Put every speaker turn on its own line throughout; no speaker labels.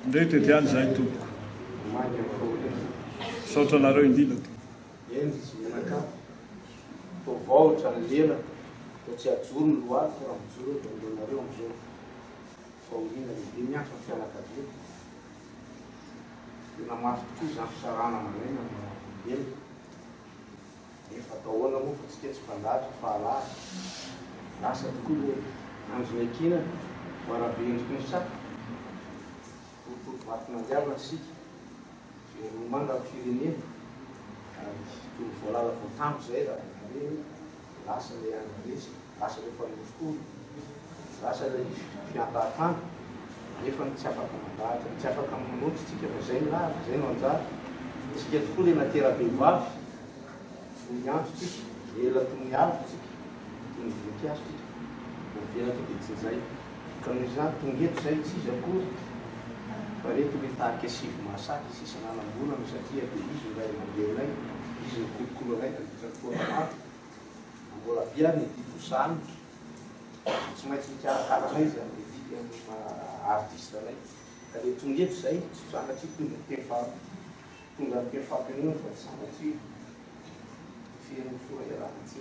ndray tetiany zay tompoko saotra anareo indrindra
vaotra ny lela tsy ajoro ny loaty raha mijoro nareo am'izao faorina lehibe miantso ny fianakavia tena mafy tokoa zany fisarana amanaina ela efa atao ahoana moa fa tsika tsy mpandatra fahalasa lasa tokoa le anjona-kina ho arabe endriky ny saka vaty mandiavana sika firomanga amin'ny firenena ary tony voalala voatampo zay raha lasa le anresy lasa le fanosokolo lasa le fiantahatany nefa tsy afaka mandahatra tsy afaka manotsy tsika fa zay milava zay no anjara tsika tokoa le natera-behivavy miantso tsika ela tony avo tsika tony voninkazo tsika vovelatra dia tsy zay ka noho izany tongeto zay tsy izy akory fa reto le tahaka asivy mahasaky sisa nanam-bolana satria dia izy ray mandeha ilay izy ny kolokolo anay kafoanamato mbola biany dikosany tsy maintsy mikarakaraanay zany le dika artiste anay ka le tongeto zay tsy sangatry tonga tonga mpefampinono fa tsy sangatry fieny foraerahatsy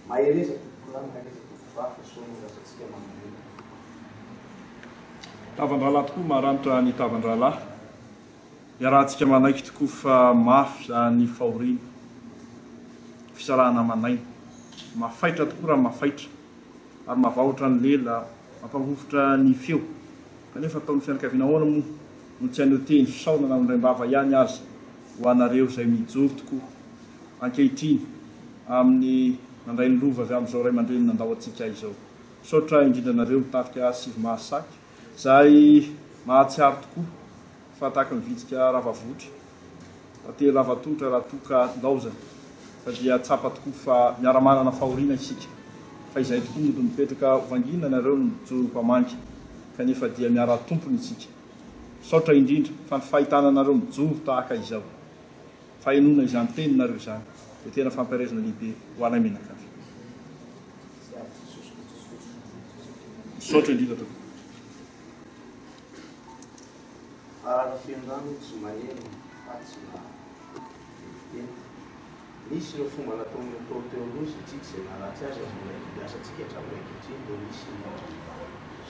mahereza tokola mahereza tokovafa sonorasatsika manamena
tavan-drahalahy tokoa maharanitra ny tavan-drahalahy iarahantsika manaiky tokoa fa mafy zany fahoriana fisarahana manaina mafaitra tokoa raha mafaitra ary mavahotra ny lela mampahofotra ny feo kanefa ataon'ny fianakaviana ahoana moa no tsy hainao teny fisaonana amin'iraimbava ihany azy ho anareo zay mijoro tokoa ankehitriny amin'ny nandray ny lova avy amin'izao ray aman-dreny nandao antsika izao saotra indrindra anareo mitarika sivy mahasaky zay mahatsiaro tokoa fa tahaka mivitsika ravavotra te lavatontra raha toka laozana fa dia tsapa tokoa fa miaramanana fahoriana isika fa izay tokoa modo mipetraka ovangina nareo no mijoro mpamangy kanefa dia miara tompony isika saotra indrindra fa ny fahitana anareo mijoro tahaka izao fa enona izany teninareo zany dia tena fampiarezana lehibe ho anay menakavy saotra indrindra tokoa
fiandrano tsy maheno fatsy na misy ireo fomba nataon'ny tao teo aloha satria tsy zay naratsy azy azy miasantsika hatramin'ankehitriny mbo misy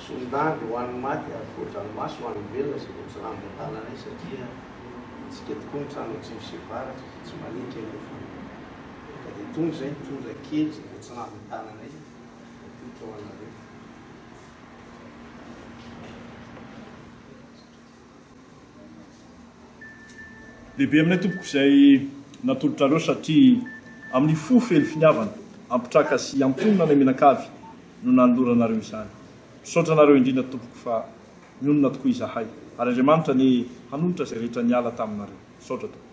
sondany ho an'ny maty ary voatranomasy ho an'ny velona zay tsy ranotananay satria tsika tokoa ny trano tsy misy varatra tsy maniky eo fa ka dia tonga zay tonga kely zay vo tsy ranotananay totra ho anareo
lehibe aminay tompoko izay natolotrareo satria amin'ny fo fely finiavana ampitraka sy amponina ny menakavy no nanoloranareo izany saotra anareo indrindra tompoko fa mionona tokoa izahay ary andriamanitra ny hanolotra izay rehetra niala taminareo saotra tompoko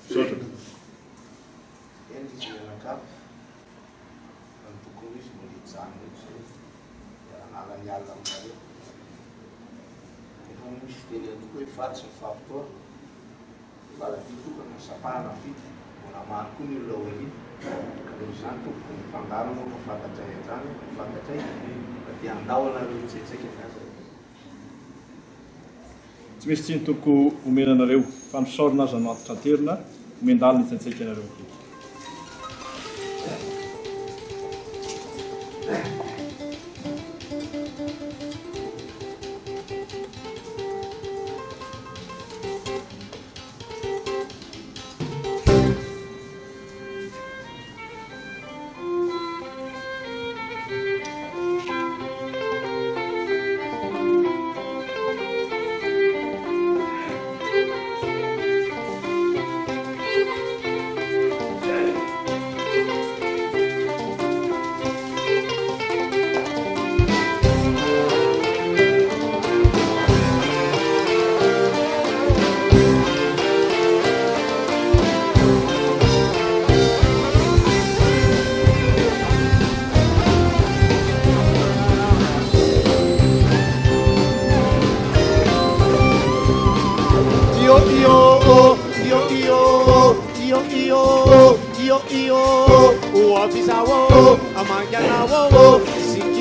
saotra tompoko
misy teny tokoa hoe fatsy ny fampitoa valavi tokana sapahana fity mbola maro koa ny olona oria ka noho izany tompoko ny fangaro moa fa fantatray an-trano fantatray fa dia andao anareo tsetsaika aza
tsy misy tsiny tompoko omena anareo fa misaorina azy no antotraterina omendalo ny tsetsaika anareo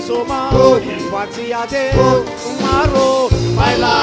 soma, infanzia de maro, baila